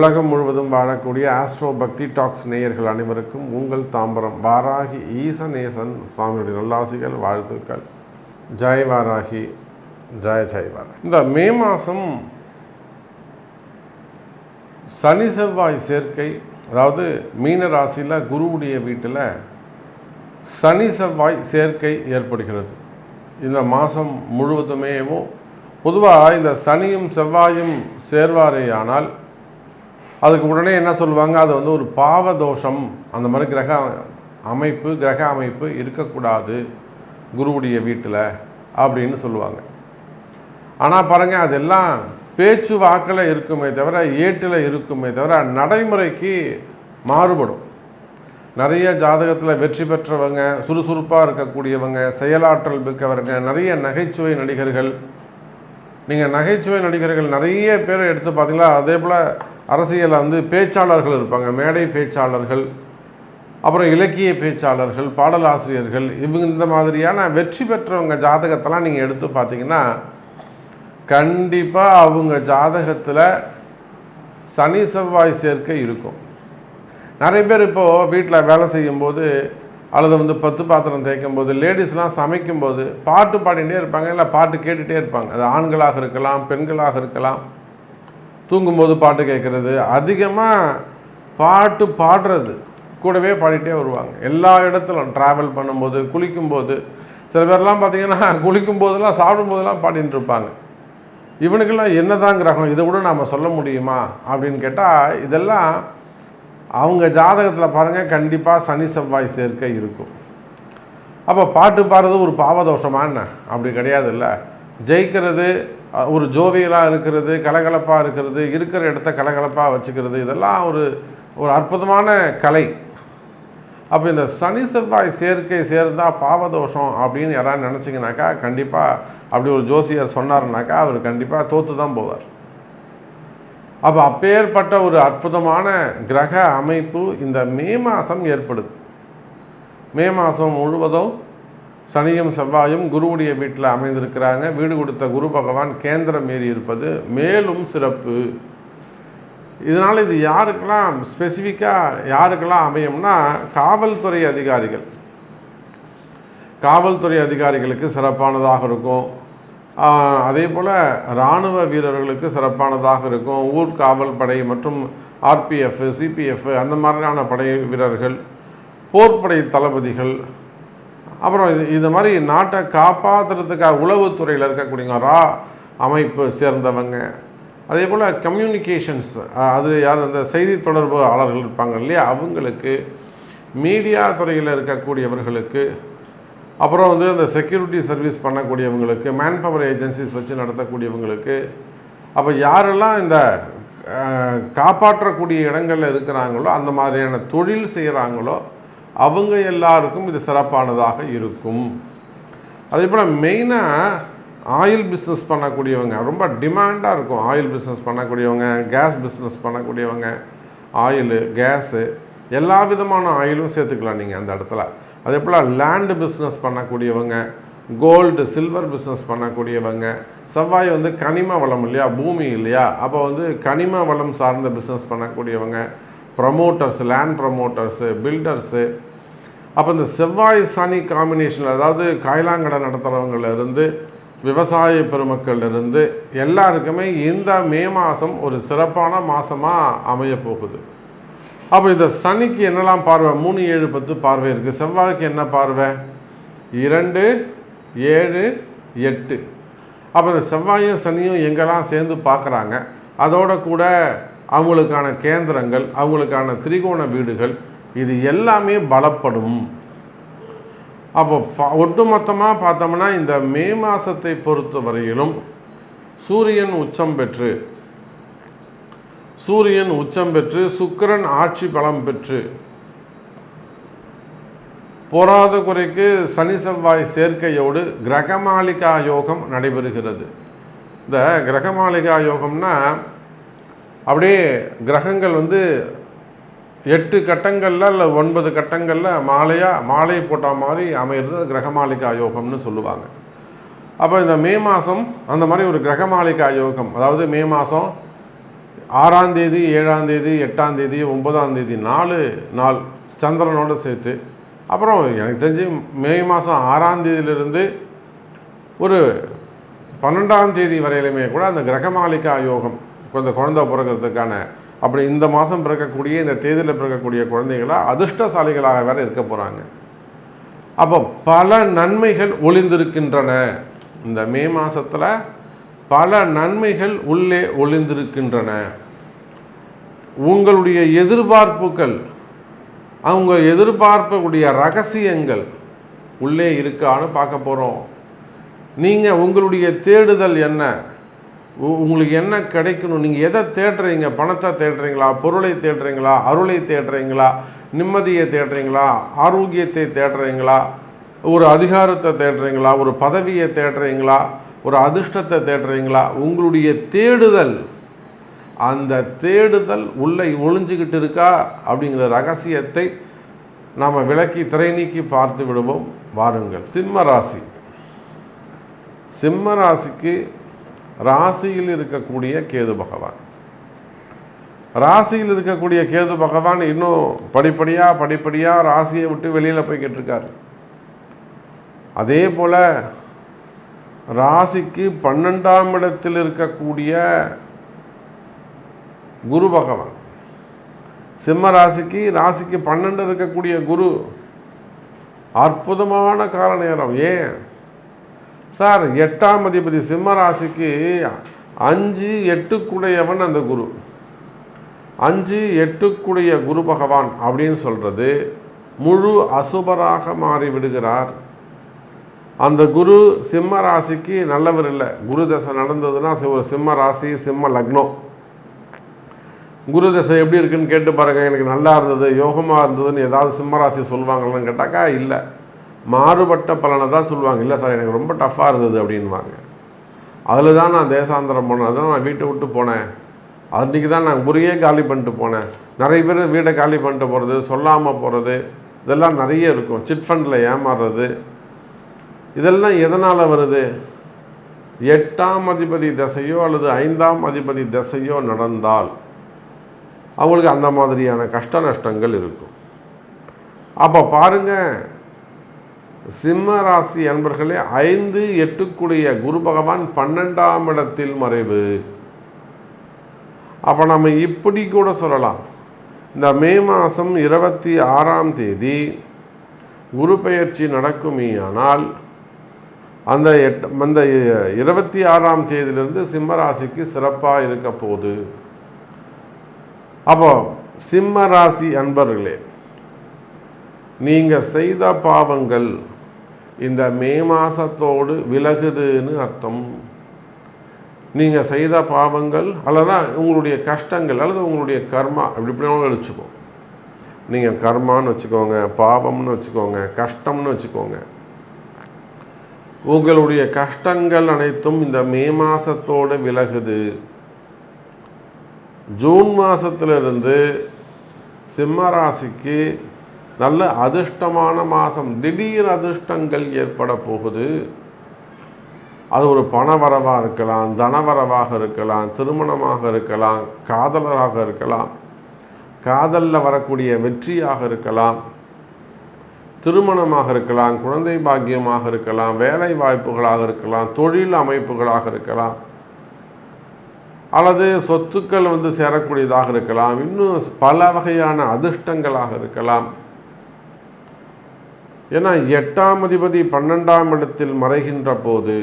உலகம் முழுவதும் வாழக்கூடிய ஆஸ்ட்ரோ பக்தி டாக்ஸ் நேயர்கள் அனைவருக்கும் உங்கள் தாம்பரம் வாராகி ஈசநேசன் சுவாமியுடைய நல்லாசிகள் வாழ்த்துக்கள். ஜெய் வாராகி, ஜெய் ஜெய் வாராகி. இந்த மே மாதம் சனி செவ்வாய் சேர்க்கை, அதாவது மீன ராசியில் குருவுடைய வீட்டில் சனி செவ்வாய் சேர்க்கை ஏற்படுகிறது. இந்த மாதம் முழுவதுமேவும் பொதுவாக இந்த சனியும் செவ்வாயும் சேர்வாரேயானால் அதுக்கு உடனே என்ன சொல்லுவாங்க, அது வந்து ஒரு பாவதோஷம், அந்த மாதிரி கிரக அமைப்பு இருக்கக்கூடாது குருவுடைய வீட்டில் அப்படின்னு சொல்லுவாங்க. ஆனால் பாருங்கள், அதெல்லாம் பேச்சு வாக்கில் இருக்குமே தவிர ஏட்டில் இருக்குமே தவிர நடைமுறைக்கு மாறுபடும். நிறைய ஜாதகத்தில் வெற்றி பெற்றவங்க, சுறுசுறுப்பாக இருக்கக்கூடியவங்க, செயலாற்றல் மிக்கவங்க, நிறைய நகைச்சுவை நடிகர்கள், நீங்கள் நகைச்சுவை நடிகர்கள் நிறைய பேர் எடுத்து பார்த்தீங்களா, அதே போல் அரசியலில் வந்து பேச்சாளர்கள் இருப்பாங்க, மேடை பேச்சாளர்கள், அப்புறம் இலக்கிய பேச்சாளர்கள், பாடலாசிரியர்கள், இவங்க இந்த மாதிரியான வெற்றி பெற்றவங்க ஜாதகத்தெல்லாம் நீங்கள் எடுத்து பார்த்தீங்கன்னா கண்டிப்பாக அவங்க ஜாதகத்தில் சனி செவ்வாய் சேர்க்கை இருக்கும். நிறைய பேர் இப்போது வீட்டில் வேலை செய்யும்போது அல்லது வந்து 10 பாத்திரம் தேய்க்கும் போது, லேடிஸ்லாம் சமைக்கும்போது பாட்டு பாடிகிட்டே இருப்பாங்க, இல்லை பாட்டு கேட்டுகிட்டே இருப்பாங்க. அது ஆண்களாக இருக்கலாம், பெண்களாக இருக்கலாம். தூங்கும்போது பாட்டு கேட்குறது, அதிகமாக பாட்டு பாடுறது, கூடவே பாடிட்டே வருவாங்க. எல்லா இடத்துலும் ட்ராவல் பண்ணும்போது, குளிக்கும்போது, சில பேர்லாம் பார்த்திங்கன்னா குளிக்கும்போதெல்லாம் சாப்பிடும்போதெல்லாம் பாடிட்டு இருப்பாங்க. இவனுக்கெல்லாம் என்ன தான் கிரகம், இதை கூட நாம் சொல்ல முடியுமா அப்படின்னு கேட்டால், இதெல்லாம் அவங்க ஜாதகத்தில் பாருங்கள் கண்டிப்பாக சனி செவ்வாய் சேர்க்கை இருக்கும். அப்போ பாட்டு பாடுறது ஒரு பாவதோஷமான அப்படி கிடையாது. இல்லை, ஜெயிக்கிறது, ஒரு ஜோவியலாக இருக்கிறது, கலகலப்பாக இருக்கிறது, இருக்கிற இடத்த கலகலப்பாக வச்சுக்கிறது, இதெல்லாம் ஒரு அற்புதமான கலை. அப்போ இந்த சனி செவ்வாய் சேர்க்கை சேர்ந்தால் பாவதோஷம் அப்படின்னு யாராவது நினச்சிங்கனாக்கா, கண்டிப்பாக அப்படி ஒரு ஜோசியர் சொன்னார்னாக்கா அவர் கண்டிப்பாக தோற்று தான் போவார். அப்போ அப்பேற்பட்ட ஒரு அற்புதமான கிரக அமைப்பு இந்த மே மாதம் ஏற்படுது. மே மாதம் முழுவதும் சனியும் செவ்வாயும் குருவுடைய வீட்டில் அமைந்திருக்கிறாங்க. வீடு கொடுத்த குரு பகவான் கேந்திரம் ஏறி இருப்பது மேலும் சிறப்பு. இதனால் இது யாருக்கெல்லாம் ஸ்பெசிஃபிக்காக யாருக்கெல்லாம் அமையும்னா, காவல்துறை அதிகாரிகள், காவல்துறை அதிகாரிகளுக்கு சிறப்பானதாக இருக்கும். அதே போல் இராணுவ வீரர்களுக்கு சிறப்பானதாக இருக்கும். ஊர்காவல் படை மற்றும் ஆர்பிஎஃப், சிபிஎஃப் அந்த மாதிரியான படை வீரர்கள், போர்ப்படை தளபதிகள், அப்புறம் இது மாதிரி நாட்டை காப்பாற்றுறதுக்காக உளவுத்துறையில் இருக்கக்கூடிய ரா அமைப்பு சேர்ந்தவங்க, அதே போல் கம்யூனிகேஷன்ஸ், அது யார் அந்த செய்தி தொடர்பாளர்கள் இருப்பாங்க இல்லையா, அவங்களுக்கு, மீடியா துறையில் இருக்கக்கூடியவர்களுக்கு, அப்புறம் வந்து அந்த செக்யூரிட்டி சர்வீஸ் பண்ணக்கூடியவங்களுக்கு, மேன் பவர் ஏஜென்சிஸ் வச்சு நடத்தக்கூடியவங்களுக்கு, அப்போ யாரெல்லாம் இந்த காப்பாற்றக்கூடிய இடங்களில் இருக்கிறாங்களோ, அந்த மாதிரியான தொழில் செய்கிறாங்களோ அவங்க எல்லாருக்கும் இது சிறப்பானதாக இருக்கும். அதே போல் மெயினாக ஆயில் பிஸ்னஸ் பண்ணக்கூடியவங்க ரொம்ப டிமாண்டாக இருக்கும். ஆயில் பிஸ்னஸ் பண்ணக்கூடியவங்க, கேஸ் பிஸ்னஸ் பண்ணக்கூடியவங்க, ஆயிலு, கேஸு, எல்லா விதமான ஆயிலும் சேர்த்துக்கலாம் நீங்கள் அந்த இடத்துல. அதே போல் லேண்டு பிஸ்னஸ் பண்ணக்கூடியவங்க, கோல்டு சில்வர் பிஸ்னஸ் பண்ணக்கூடியவங்க, செவ்வாய் வந்து கனிம வளம் இல்லையா, பூமி இல்லையா, அப்போ வந்து கனிம வளம் சார்ந்த பிஸ்னஸ் பண்ணக்கூடியவங்க, ப்ரமோட்டர்ஸ், லேண்ட் ப்ரமோட்டர்ஸு, பில்டர்ஸு. அப்போ இந்த செவ்வாய் சனி காம்பினேஷனில், அதாவது காய்லாங்கடை நடத்துகிறவங்களிருந்து விவசாய பெருமக்களிலிருந்து எல்லாருக்குமே இந்த மே மாதம் ஒரு சிறப்பான மாதமாக அமையப்போகுது. அப்போ இந்த சனிக்கு என்னெல்லாம் பார்வை, 3, 7, 10 பார்வை இருக்குது. செவ்வாய்க்கு என்ன பார்வை, 2, 7, 8. அப்போ இந்த செவ்வாயும் சனியும் எங்கெல்லாம் சேர்ந்து பார்க்குறாங்க, அதோட கூட அவங்களுக்கான கேந்திரங்கள், அவங்களுக்கான திரிகோண வீடுகள், இது எல்லாமே பலப்படும். அப்போ ஒட்டுமொத்தமாக பார்த்தோம்னா இந்த மே மாதத்தை பொறுத்த வரையிலும் சூரியன் உச்சம் பெற்று சுக்கிரன் ஆட்சி பலம் பெற்று போராத குறைக்கு சனி செவ்வாய் சேர்க்கையோடு கிரகமாளிகா யோகம் நடைபெறுகிறது. இந்த கிரகமாளிகா யோகம்னா அப்படியே கிரகங்கள் வந்து 8 கட்டங்களில் இல்லை 9 கட்டங்களில் மாலை போட்ட மாதிரி அமைகிறது கிரகமாளிகா யோகம்னு சொல்லுவாங்க. அப்போ இந்த மே மாதம் அந்த மாதிரி ஒரு கிரகமாளிகா யோகம், அதாவது மே மாதம் 6ஆம் தேதி 7ஆம் தேதி 8ஆம் தேதி 9ஆம் தேதி 4 நாள் சந்திரனோடு சேர்த்து. அப்புறம் எனக்கு தெரிஞ்சு மே மாதம் 6ஆம் தேதியிலிருந்து ஒரு 12ஆம் தேதி வரையிலுமே கூட அந்த கிரகமாலிகா யோகம், கொஞ்சம் குழந்தை பிறக்கிறதுக்கான, அப்படி இந்த மாதம் பிறக்கக்கூடிய இந்த தேதியில் பிறக்கக்கூடிய குழந்தைகளாக அதிர்ஷ்டசாலிகளாக வேறு இருக்க போகிறாங்க. அப்போ பல நன்மைகள் ஒளிந்திருக்கின்றன. இந்த மே மாதத்தில் பல நன்மைகள் உள்ளே ஒளிந்திருக்கின்றன. உங்களுடைய எதிர்பார்ப்புகள், அவங்க எதிர்பார்க்கக்கூடிய ரகசியங்கள் உள்ளே இருக்கான்னு பார்க்க போகிறோம். நீங்கள் உங்களுடைய தேடுதல் என்ன, உங்களுக்கு என்ன கிடைக்கணும், நீங்கள் எதை தேடுறீங்க? பணத்தை தேடுறீங்களா, பொருளை தேடுறீங்களா, அருளை தேடுறீங்களா, நிம்மதியை தேடுறீங்களா, ஆரோக்கியத்தை தேடுறீங்களா, ஒரு அதிகாரத்தை தேடுறீங்களா, ஒரு பதவியை தேடுறீங்களா, ஒரு அதிர்ஷ்டத்தை தேடுறீங்களா? உங்களுடைய தேடுதல், அந்த தேடுதல் உள்ளே ஒளிஞ்சிக்கிட்டு இருக்கா அப்படிங்கிற ரகசியத்தை நாம் விளக்கி திரை நீக்கி பார்த்து விடுவோம். வாருங்கள். சிம்ம ராசி. சிம்ம ராசிக்கு ராசியில் இருக்கக்கூடிய கேது பகவான், ராசியில் இருக்கக்கூடிய கேது பகவான் இன்னும் படிப்படியாக ராசியை விட்டு வெளியில் போய்கிட்டு இருக்கார். அதே போல் ராசிக்கு 12ஆம் இடத்தில் இருக்கக்கூடிய குரு பகவான், சிம்ம ராசிக்கு 12 இருக்கக்கூடிய குரு அற்புதமான கால நேரம். ஏன் சார்? 8ஆம் அதிபதி சிம்ம ராசிக்கு 5, 8 அந்த குரு, 5, 8 குரு பகவான் அப்படின்னு சொல்கிறது முழு அசுபராக மாறி விடுகிறார். அந்த குரு சிம்ம ராசிக்கு நல்லவர் இல்லை. குரு தசை நடந்ததுன்னா ஒரு சிம்ம ராசி, சிம்ம லக்னம், குரு தசை எப்படி இருக்குன்னு கேட்டு பாருங்கள். எனக்கு நல்லா இருந்தது, யோகமாக இருந்ததுன்னு ஏதாவது சிம்ம ராசி சொல்லுவாங்களான்னு கேட்டாக்கா இல்லை, மாறுபட்ட பலனை தான் சொல்லுவாங்க. இல்லை சார் எனக்கு ரொம்ப டஃப்பாக இருந்தது அப்படின்வாங்க. அதில் தான் நான் தேசாந்திரம் போனேன், அதுதான் நான் வீட்டை விட்டு போனேன், அன்றைக்கி தான் நான் ஊரையே காலி பண்ணிட்டு போனேன். நிறைய பேர் வீடை காலி பண்ணிட்டு போகிறது, சொல்லாமல் போகிறது, இதெல்லாம் நிறைய இருக்கும். சிட் ஃபண்டில் ஏமாறுறது, இதெல்லாம் எதனால் வருது? 8ஆம் அதிபதி தசையோ அல்லது 5ஆம் அதிபதி தசையோ நடந்தால் அவங்களுக்கு அந்த மாதிரியான கஷ்ட நஷ்டங்கள் இருக்கும். அப்போ பாருங்கள், சிம்ம ராசி அன்பர்களே, 5, 8 குரு பகவான் 12ஆம் இடத்தில் மறைவு. அப்போ நம்ம இப்படி கூட சொல்லலாம், இந்த மே மாதம் 26ஆம் தேதி குரு பெயர்ச்சி நடக்குமேயானால் அந்த 26ஆம் தேதியிலிருந்து சிம்ம ராசிக்கு சிறப்பாக இருக்க போகுது. அப்போ சிம்ம ராசி அன்பர்களே, நீங்கள் செய்த பாவங்கள் இந்த மே மாதத்தோடு விலகுதுன்னு அர்த்தம். நீங்கள் செய்த பாவங்கள் அல்லது உங்களுடைய கஷ்டங்கள் அல்லது உங்களுடைய கர்மா, இப்படி வச்சுக்கோ. நீங்கள் கர்மான்னு வச்சுக்கோங்க, பாவம்னு வச்சுக்கோங்க, கஷ்டம்னு வச்சுக்கோங்க. உங்களுடைய கஷ்டங்கள் அனைத்தும் இந்த மே மாதத்தோடு விலகுது. ஜூன் மாதத்திலிருந்து சிம்ம ராசிக்கு நல்ல அதிர்ஷ்டமான மாதம், திடீர் அதிர்ஷ்டங்கள் ஏற்பட போகுது. அது ஒரு பணவரவாக இருக்கலாம், தனவரவாக இருக்கலாம், திருமணமாக இருக்கலாம், காதலராக இருக்கலாம், காதலில் வரக்கூடிய வெற்றியாக இருக்கலாம், திருமணமாக இருக்கலாம், குழந்தை பாக்கியமாக இருக்கலாம், வேலை வாய்ப்புகளாக இருக்கலாம், தொழில் அமைப்புகளாக இருக்கலாம், அல்லது சொத்துக்கள் சேரக்கூடியதாக இருக்கலாம், இன்னும் பல வகையான அதிர்ஷ்டங்களாக இருக்கலாம். ஏன்னா 8ஆம் அதிபதி 12ஆம் இடத்தில் மறைகின்ற போது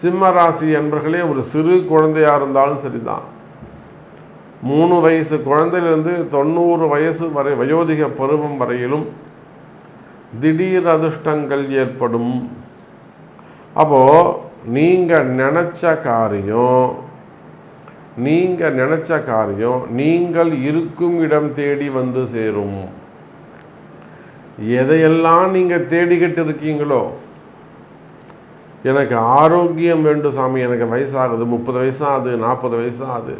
சிம்ம ராசி என்பர்களே, ஒரு சிறு குழந்தையாக இருந்தாலும் சரிதான், 3 வயசு குழந்தையிலிருந்து 90 வயசு வரை வயோதிக பருவம் வரையிலும் திடீர் அதிர்ஷ்டங்கள் ஏற்படும். அப்போது நீங்கள் நினச்ச காரியம் நீங்கள் இருக்கும் இடம் தேடி வந்து சேரும். எதையெல்லாம் நீங்கள் தேடிக்கிட்டு இருக்கீங்களோ, எனக்கு ஆரோக்கியம் வேண்டும் சாமி, எனக்கு வயசாகுது, 30 வயசாகுது, 40 வயசாகுது,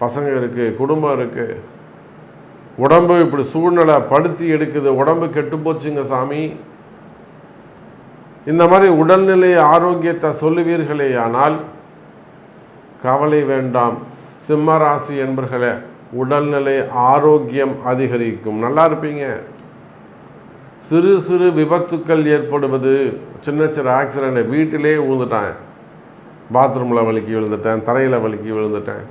பசங்க இருக்குது, குடும்பம் இருக்குது, உடம்பு இப்படி சூழ்நிலை படுத்தி எடுக்குது, உடம்பு கெட்டு போச்சுங்க சாமி, இந்த மாதிரி உடல்நிலை ஆரோக்கியத்தை சொல்லுவீர்களே ஆனால் கவலை வேண்டாம். சிம்ம ராசி என்பர்களே, உடல்நிலை ஆரோக்கியம் அதிகரிக்கும், நல்லா இருப்பீங்க. சிறு சிறு விபத்துக்கள் ஏற்படுவது, சின்ன சின்ன ஆக்சிடெண்ட், வீட்டிலே விழுந்துட்டேன், பாத்ரூமில் வலிக்கி விழுந்துட்டேன், தரையில் வலிக்கி விழுந்துட்டேன்,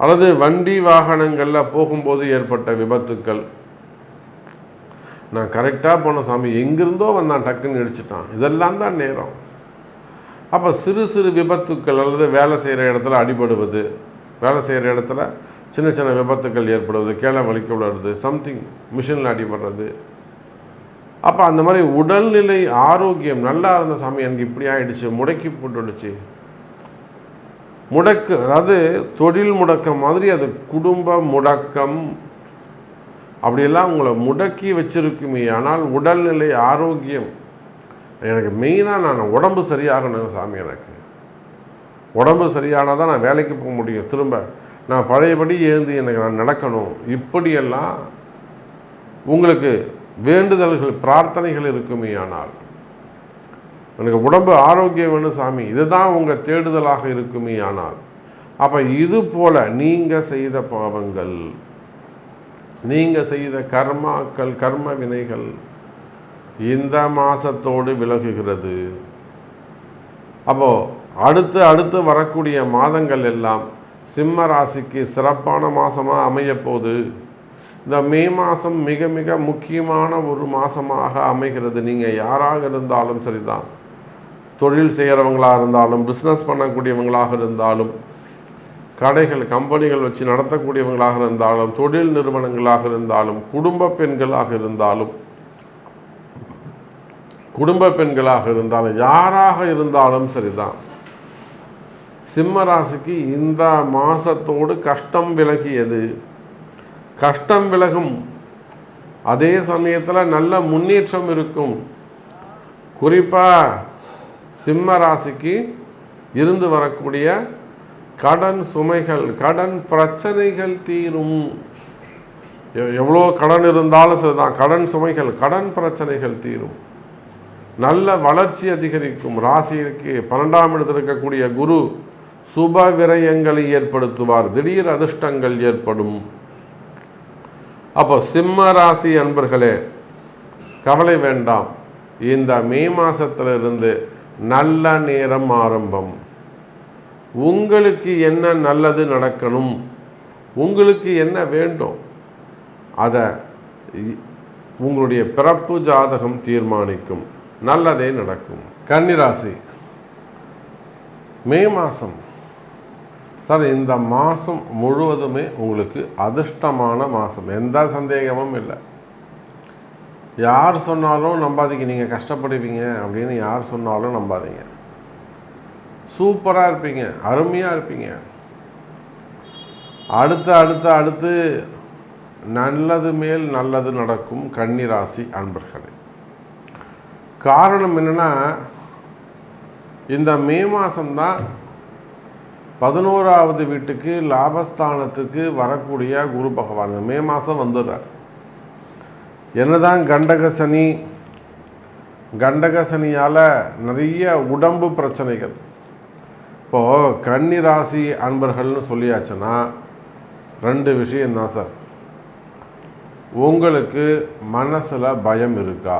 அல்லது வண்டி வாகனங்களில் போகும்போது ஏற்பட்ட விபத்துக்கள், நான் கரெக்டாக போன சாமி எங்கிருந்தோ வந்தான் டக்குன்னு இடிச்சிட்டான், இதெல்லாம் தான் நேரம். அப்போ சிறு சிறு விபத்துக்கள் அல்லது வேலை செய்கிற இடத்துல அடிபடுவது, வேலை செய்கிற இடத்துல சின்ன சின்ன விபத்துக்கள் ஏற்படுவது, கீழே வலிக்க விடுறது, சம்திங் மிஷினில் அடிபடுறது. அப்போ அந்த மாதிரி உடல்நிலை ஆரோக்கியம் நல்லா இருந்த சாமி எனக்கு இப்படி ஆகிடுச்சு, முடக்கி போட்டுடுச்சு, முடக்கு, அதாவது தொழில் முடக்கம் மாதிரி அது குடும்ப முடக்கம் அப்படியெல்லாம் உங்களை முடக்கி வச்சிருக்குமே. ஆனால் உடல்நிலை ஆரோக்கியம் எனக்கு மெயினாக, நான் உடம்பு சரியாகணும் சாமி, எனக்கு உடம்பு சரியானால் தான் நான் வேலைக்கு போக முடியும், திரும்ப நான் பழையபடி எழுந்து எனக்கு நான் நடக்கணும். இப்படியெல்லாம் உங்களுக்கு வேண்டுதல்கள் பிரார்த்தனைகள் இருக்குமே. ஆனால் எனக்கு உடம்பு ஆரோக்கியம் வேணும் சாமி, இதுதான் உங்கள் தேடுதலாக இருக்குமே. ஆனால் அப்போ இது போல் நீங்கள் செய்த பாவங்கள், நீங்கள் செய்த கர்மாக்கள், கர்ம வினைகள் இந்த மாதத்தோடு விலகுகிறது. அப்போது அடுத்து வரக்கூடிய மாதங்கள் எல்லாம் சிம்ம ராசிக்கு சிறப்பான மாதமாக அமையப்போகுது. இந்த மே மாதம் மிக மிக முக்கியமான ஒரு மாதமாக அமைகிறது. நீங்கள் யாராக இருந்தாலும் சரிதான், தொழில் செய்கிறவங்களாக இருந்தாலும், பிஸ்னஸ் பண்ணக்கூடியவங்களாக இருந்தாலும், கடைகள் கம்பெனிகள் வச்சு நடத்தக்கூடியவங்களாக இருந்தாலும், தொழில் நிறுவனங்களாக இருந்தாலும், குடும்ப பெண்களாக இருந்தாலும் யாராக இருந்தாலும் சரிதான், சிம்ம ராசிக்கு இந்த மாதத்தோடு கஷ்டம் விலகியது. கஷ்டம் விலகும், அதே சமயத்தில் நல்ல முன்னேற்றம் இருக்கும். குறிப்பாக சிம்ம ராசிக்கு இருந்து வரக்கூடிய கடன் சுமைகள், கடன் பிரச்சனைகள் தீரும். எவ்வளோ கடன் இருந்தாலும் சரிதான், கடன் சுமைகள், கடன் பிரச்சனைகள் தீரும். நல்ல வளர்ச்சி அதிகரிக்கும். ராசிக்கு 12ஆம் இடத்தில் இருக்கக்கூடிய குரு சுப விரயங்களை ஏற்படுத்துவார், திடீர் அதிர்ஷ்டங்கள் ஏற்படும். அப்போ சிம்ம ராசி அன்பர்களே, கவலை வேண்டாம். இந்த மே மாதத்திலிருந்து நல்ல நேரம் ஆரம்பம். உங்களுக்கு என்ன நல்லது நடக்கணும், உங்களுக்கு என்ன வேண்டும், அதை உங்களுடைய பிறப்பு ஜாதகம் தீர்மானிக்கும். நல்லதே நடக்கும். கன்னிராசி, மே மாதம் சார், இந்த மாதம் முழுவதுமே உங்களுக்கு அதிர்ஷ்டமான மாதம், எந்த சந்தேகமும் இல்லை. யார் சொன்னாலும் நம்பாதீங்க, நீங்கள் கஷ்டப்படுவீங்க அப்படின்னு யார் சொன்னாலும் நம்பாதீங்க. சூப்பராக இருப்பீங்க, அருமையாக இருப்பீங்க. அடுத்து நல்லது மேல் நல்லது நடக்கும். கன்னிராசி அன்பர்களே, காரணம் என்னென்னா, இந்த மே மாதம்தான் 11ஆவது வீட்டுக்கு லாபஸ்தானத்துக்கு வரக்கூடிய குரு பகவான் மே மாதம் வந்துடுறார். என்னதான் கண்டக சனியால் நிறைய உடம்பு பிரச்சனைகள். இப்போது கன்னிராசி அன்பர்கள்னு சொல்லியாச்சுன்னா 2 விஷயந்தான் சார். உங்களுக்கு மனசில் பயம் இருக்கா?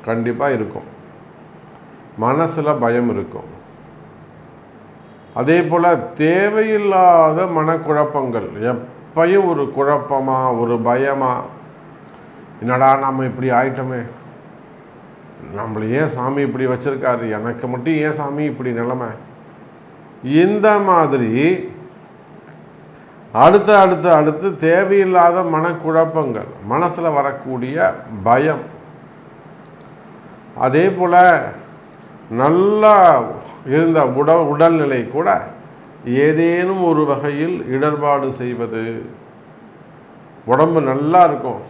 கண்டிப்பாக இருக்கும், மனசில் பயம் இருக்கும். அதே போல் தேவையில்லாத மனக்குழப்பங்கள், எப்பயும் ஒரு குழப்பமாக, ஒரு பயமாக, என்னடா நம்ம இப்படி ஆயிட்டோமே, நம்மளை ஏன் சாமி இப்படி வச்சுருக்காரு, எனக்கு மட்டும் ஏன் சாமி இப்படி நிலைமை, இந்த மாதிரி அடுத்து தேவையில்லாத மனக்குழப்பங்கள், மனசில் வரக்கூடிய பயம். அதே போல் நல்லா இருந்த உடல்நிலை கூட ஏதேனும் ஒரு வகையில் இடர்பாடு செய்வது. உடம்பு நல்லா இருக்கும்,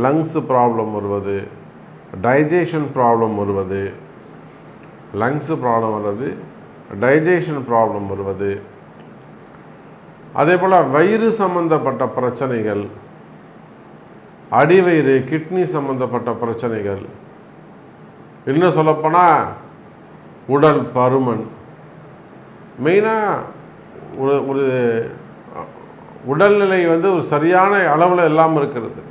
லங்ஸ் ப்ராப்ளம் வருவது, டைஜஷன் ப்ராப்ளம் வருவது, லங்ஸ் ப்ராப்ளம் வருவது, டைஜஷன் ப்ராப்ளம் வருவது. அதே போல் வயிறு சம்பந்தப்பட்ட பிரச்சனைகள், அடிவயிறு, கிட்னி சம்பந்தப்பட்ட பிரச்சனைகள், இன்னும் சொல்லப்போனால் உடல் பருமன், மெயினாக ஒரு ஒரு உடல்நிலை வந்து ஒரு சரியான அளவில் இல்லாமல் இருக்கிறது.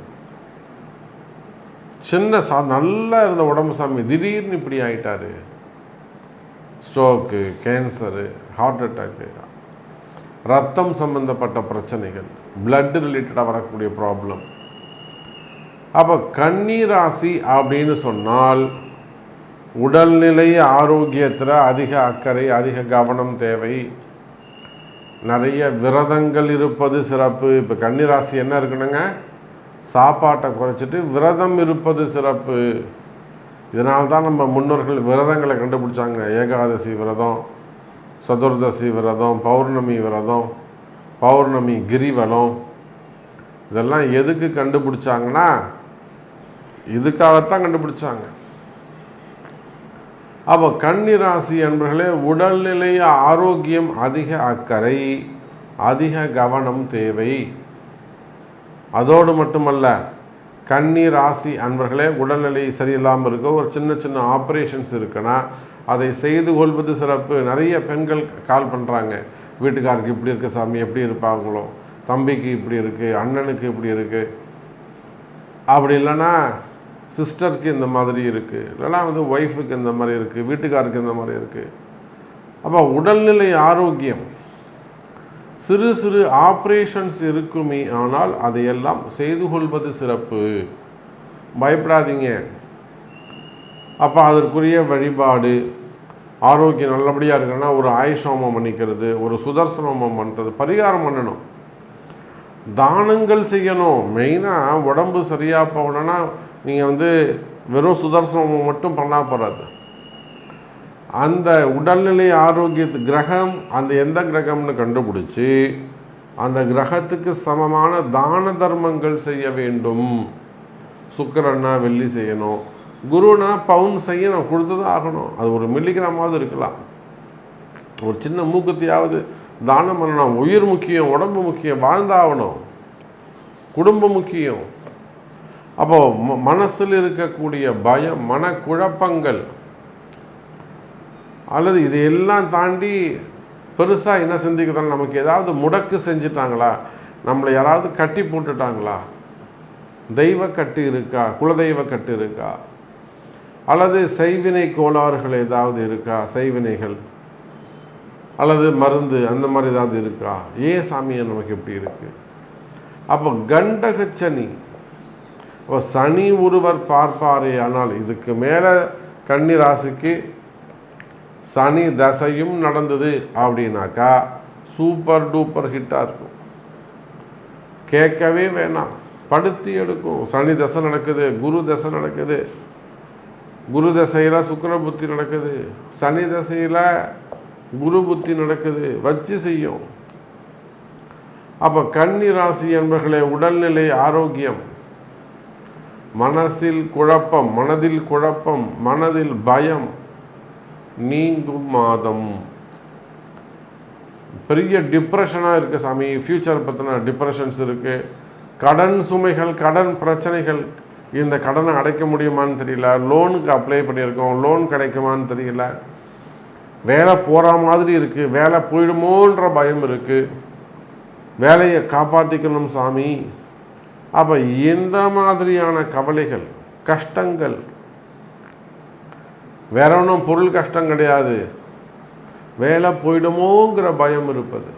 சின்ன நல்லா இருந்த உடம்பு சாமி திடீர்னு இப்படி ஆகிட்டாரு. ஸ்ட்ரோக்கு, கேன்சரு, ஹார்ட் அட்டாக்கு, ரத்தம் சம்பந்தப்பட்ட பிரச்சனைகள், பிளட் ரிலேட்டடாக வரக்கூடிய ப்ராப்ளம். அப்போ கன்னி ராசி அப்படின்னு சொன்னால் உடல்நிலை ஆரோக்கியத்தில் அதிக அக்கறை, அதிக கவனம் தேவை. நிறைய விரதங்கள் இருப்பது சிறப்பு. இப்போ கன்னி ராசி என்ன இருக்கணுங்க, சாப்பாட்டை குறைச்சிட்டு விரதம் இருப்பது சிறப்பு. இதனால தான் நம்ம முன்னோர்கள் விரதங்களை கண்டுபிடிச்சாங்க. ஏகாதசி விரதம், சதுர்தசி விரதம், பௌர்ணமி விரதம், பௌர்ணமி கிரிவலம், இதெல்லாம் எதுக்கு கண்டுபிடிச்சாங்கன்னா இதுக்காகத்தான் கண்டுபிடிச்சாங்க. அப்போ கன்னி ராசி என்பர்களே உடல்நிலை ஆரோக்கியம் அதிக அக்கறை, அதிக கவனம் தேவை. அதோடு மட்டுமல்ல, கன்னி ராசி அன்பர்களே உடல்நிலை சரியில்லாமல் இருக்க ஒரு சின்ன சின்ன ஆப்ரேஷன்ஸ் இருக்குன்னா அதை செய்து கொள்வது சிறப்பு. நிறைய பெண்கள் கால் பண்ணுறாங்க, வீட்டுக்காருக்கு இப்படி இருக்குது சாமி, எப்படி இருப்பாங்களோ, தம்பிக்கு இப்படி இருக்குது, அண்ணனுக்கு இப்படி இருக்குது, அப்படி இல்லைன்னா சிஸ்டருக்கு இந்த மாதிரி இருக்குது, இல்லைனா வந்து ஒய்ஃபுக்கு இந்த மாதிரி இருக்குது, வீட்டுக்காருக்கு இந்த மாதிரி இருக்குது. அப்போ உடல்நிலை ஆரோக்கியம் சிறு சிறு ஆப்ரேஷன்ஸ் இருக்குமே, ஆனால் அதையெல்லாம் செய்து கொள்வது சிறப்பு. பயப்படாதீங்க. அப்போ அதற்குரிய வழிபாடு, ஆரோக்கியம் நல்லபடியாக இருக்குன்னா ஒரு ஆயுஷோமம் பண்ணிக்கிறது, ஒரு சுதர்சனோமம் பண்ணுறது, பரிகாரம் பண்ணணும், தானங்கள் செய்யணும். மெயினாக உடம்பு சரியாக போகணுன்னா நீங்கள் வந்து வெறும் சுதர்சனோமம் மட்டும் பண்ணால் போகாது. அந்த உடல்நிலை ஆரோக்கியத்து கிரகம் அந்த எந்த கிரகம்னு கண்டுபிடிச்சி அந்த கிரகத்துக்கு சமமான தான தர்மங்கள் செய்ய வேண்டும். சுக்கிரன்னா வெள்ளி செய்யணும், குருனா பவுன் செய்யணும், கொடுத்து தான் ஆகணும். அது ஒரு மில்லிகிராமாவது இருக்கலாம், ஒரு சின்ன மூக்குத்தியாவது தானம் பண்ணணும். உயிர் முக்கியம், உடம்பு முக்கியம், வாழ்ந்தாகணும், குடும்பம் முக்கியம். அப்போது மனசில் இருக்கக்கூடிய பயம், மனக்குழப்பங்கள் அல்லது இதையெல்லாம் தாண்டி பெருசாக என்ன சிந்திக்கிறதால நமக்கு ஏதாவது முடக்கு செஞ்சிட்டாங்களா, நம்மளை யாராவது கட்டி போட்டுட்டாங்களா, தெய்வ கட்டு இருக்கா, குலதெய்வ கட்டு இருக்கா, அல்லது செய்வினை கோளாறுகள் ஏதாவது இருக்கா, செய்வினைகள் அல்லது மருந்து அந்த மாதிரி ஏதாவது இருக்கா, ஏன் சாமியை நமக்கு எப்படி இருக்குது. அப்போ கண்டகச்சனி, அப்போ சனி ஒருவர் பார்ப்பாரே. ஆனால் இதுக்கு மேலே கன்னி ராசிக்கு சனி தசையும் நடந்தது அப்படின்னாக்கா சூப்பர் டூப்பர் ஹிட்டாக இருக்கும், கேட்கவே வேணாம், படுத்தி எடுக்கும். சனி தசை நடக்குது, குரு தசை நடக்குது, குரு தசையில் சுக்கிர புத்தி நடக்குது, சனி தசையில் குரு புத்தி நடக்குது, வச்சு செய்யும். அப்போ கன்னி ராசி என்பர்களே உடல்நிலை ஆரோக்கியம், மனதில் குழப்பம், மனதில் பயம் நீங்கும் மாதம். பெரிய டிப்ரெஷனாக இருக்குது சாமி, ஃப்யூச்சர் பற்றின டிப்ரெஷன்ஸ் இருக்குது, கடன் சுமைகள், கடன் பிரச்சனைகள், இந்த கடனை அடைக்க முடியுமான்னு தெரியல, லோனுக்கு அப்ளை பண்ணியிருக்கோம், லோன் கிடைக்குமான்னு தெரியல, வேலை போகிற மாதிரி இருக்குது, வேலை போயிடுமோன்ற பயம் இருக்குது, வேலையை காப்பாற்றிக்கணும் சாமி. அப்போ இந்த மாதிரியான கவலைகள், கஷ்டங்கள், வேற ஒன்றும் பொருள் கஷ்டம் கிடையாது, வேலை போயிடுமோங்கிற பயம் இருப்பது.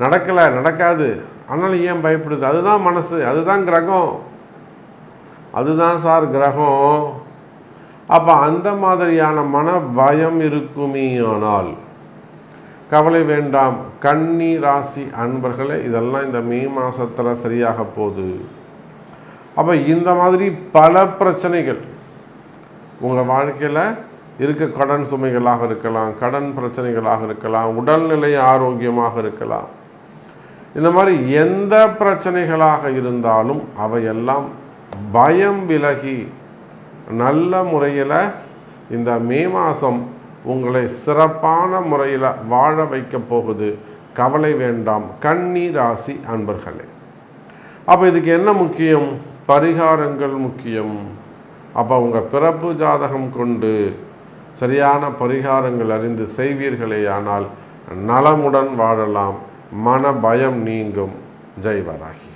நடக்காது, ஆனாலும் ஏன் பயப்படுது? அதுதான் மனசு, அதுதான் கிரகம், அதுதான் சார் கிரகம். அப்போ அந்த மாதிரியான மன பயம் இருக்குமே. ஆனால் கவலை வேண்டாம் கன்னி ராசி அன்பர்களே, இதெல்லாம் இந்த மே மாதத்தில் சரியாக போகுது. அப்போ இந்த மாதிரி பல பிரச்சனைகள் உங்கள் வாழ்க்கையில் இருக்க, கடன் சுமைகளாக இருக்கலாம், கடன் பிரச்சனைகளாக இருக்கலாம், உடல்நிலை ஆரோக்கியமாக இருக்கலாம், இந்த மாதிரி எந்த பிரச்சனைகளாக இருந்தாலும் அவையெல்லாம் பயம் விலகி நல்ல முறையில் இந்த மே மாதம் உங்களை சிறப்பான முறையில் வாழ வைக்க போகுது. கவலை வேண்டாம் கன்னி ராசி அன்பர்களே. அப்போ இதுக்கு என்ன முக்கியம்? பரிகாரங்கள் முக்கியம். அப்போ உங்கள் பிறப்பு ஜாதகம் கொண்டு சரியான பரிகாரங்கள் அறிந்து செய்வீர்களேயானால் நலமுடன் வாழலாம், மன பயம் நீங்கும். ஜெய் வராகி.